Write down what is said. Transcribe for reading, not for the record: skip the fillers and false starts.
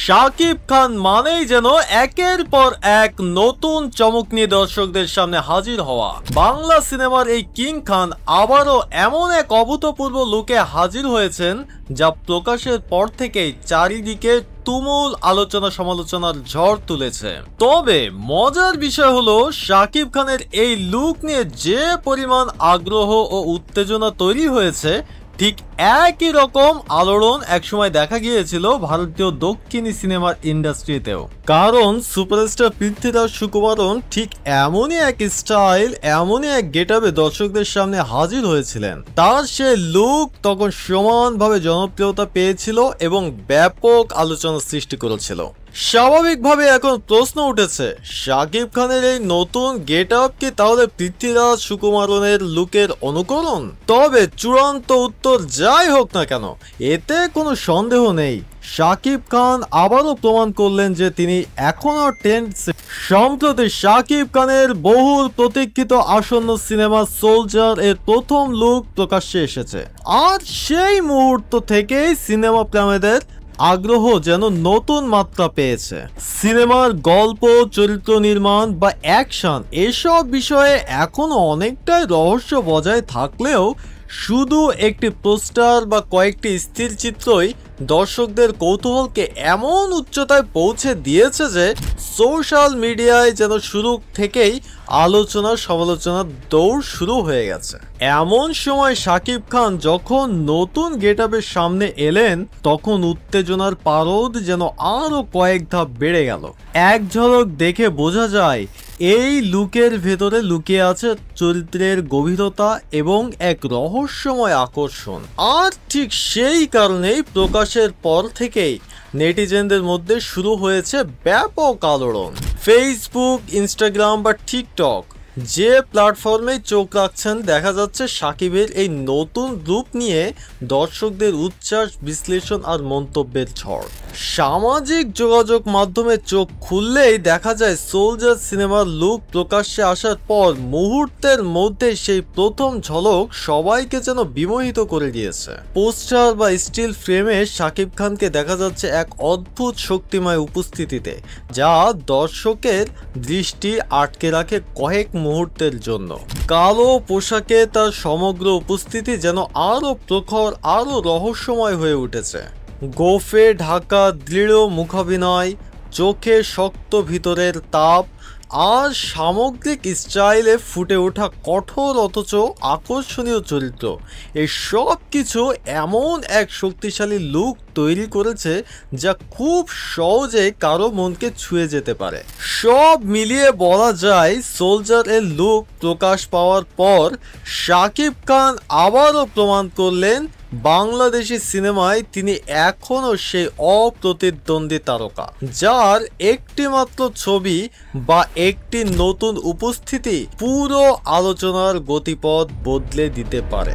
শাকিব খান মানেই যেন একের পর এক নতুন চমক নিয়ে দর্শকদের সামনে হাজির হওয়া। বাংলা সিনেমার এই কিং খান আবারও এমন এক অভূতপূর্ব লুকে হাজির হয়েছেন যা প্রকাশের পর থেকেই চারিদিকে তুমুল আলোচনা সমালোচনার ঝড় তুলেছে। তবে মজার বিষয় হলো শাকিব খানের এই লুক নিয়ে যে পরিমাণ আগ্রহ ও উত্তেজনা তৈরি হয়েছে, ঠিক একই রকম আলোড়ন একসময় দেখা গিয়েছিল ভারতীয় দক্ষিণী সিনেমার ইন্ডাস্ট্রিতেও। কারণ সুপারস্টার পৃথ্বীরাজ সুকুমারন ঠিক এমনই এক স্টাইল, এমনই এক গেটআপে দর্শকদের সামনে হাজির হয়েছিলেন। তার সে লুক তখন সমানভাবে জনপ্রিয়তা পেয়েছিল এবং ব্যাপক আলোচনা সৃষ্টি করেছিল। স্বাভাবিকভাবে এখন প্রশ্ন উঠেছে, শাকিব খানের এই নতুন গেটআপ কি তাহলে পৃথ্বীরাজ সুকুমারনের লুকের অনুকরণ? তবে চূড়ান্ত উত্তর যাই হোক না কেন, এতে কোনো সন্দেহ নেই, শাকিব খান আবারও প্রমাণ করলেন যে তিনি এখনো ট্রেন্ড। সম্প্রতি শাকিব খানের বহুল প্রতীক্ষিত আসন্ন সিনেমা সোলজার এর প্রথম লুক প্রকাশ্যে এসেছে। আর সেই মুহূর্ত থেকেই সিনেমা প্রেমীদের আগ্রহ যেন নতুন মাত্রা পেয়েছে। সিনেমার গল্প, চরিত্র নির্মাণ বা অ্যাকশন এসব বিষয়ে এখনো অনেকটাই রহস্য বজায় থাকলেও শুধু একটি পোস্টার বা কয়েকটি স্থির চিত্রই দর্শকদের কৌতূহলকে এমন উচ্চতায় পৌঁছে দিয়েছে যে সোশ্যাল মিডিয়ায় যেন শুরু থেকেই আলোচনা সমালোচনার দৌড় শুরু হয়ে গেছে। এমন সময় শাকিব খান যখন নতুন গেটআপের সামনে এলেন, তখন উত্তেজনার পারদ যেন আরো কয়েক ধাপ বেড়ে গেল। এক ঝলক দেখে বোঝা যায় এই লুকের ভেতরে লুকিয়ে আছে চরিত্রের গভীরতা এবং এক রহস্যময় আকর্ষণ। আর ঠিক সেই কারণেই প্রকাশের পর থেকেই নেটিজেনদের মধ্যে শুরু হয়েছে ব্যাপক আলোড়ন। ফেসবুক, ইনস্টাগ্রাম বা টিকটক যে প্ল্যাটফর্মে চোখ রাখছেন, দেখা যাচ্ছে শাকিবের এই নতুন রূপ নিয়ে দর্শকদের উচ্ছ্বাস, বিশ্লেষণ আর মন্তব্যের ঝড়। সামাজিক যোগাযোগ মাধ্যমে চোখ খুললেই দেখা যায় সোলজার সিনেমার লুক প্রকাশ্যে আসার পর মুহূর্তের মধ্যে সেই প্রথম ঝলক সবাইকে যেন বিমোহিত করে দিয়েছে। পোস্টার বা স্টিল ফ্রেমে শাকিব খানকে দেখা যাচ্ছে এক অদ্ভুত শক্তিময় উপস্থিতিতে, যা দর্শকের দৃষ্টি আটকে রাখে কয়েক মুহূর্তের জন্য। কালো পোশাকে তার সমগ্র উপস্থিতি যেন আরো প্রখর, আরো রহস্যময় হয়ে উঠেছে। গোফে ঢাকা দৃঢ় মুখাভিনয়, চোখে শক্ত ভিতরের তাপ আর সামগ্রিক স্টাইলে ফুটে ওঠা কঠোর অথচ আকর্ষণীয় চরিত্র, এই সব কিছু এমন এক শক্তিশালী লুক তৈরি করেছে যা খুব সহজে কারো মনকে ছুঁয়ে যেতে পারে। সব মিলিয়ে বলা যায় সোলজার এর লুক প্রকাশ পাওয়ার পর শাকিব খান আবারও প্রমাণ করলেন বাংলাদেশি সিনেমায় তিনি এখনো সেই অপ্রতিদ্বন্দ্বী তারকা, যার একটি মাত্র ছবি বা একটি নতুন উপস্থিতি পুরো আলোচনার গতিপথ বদলে দিতে পারে।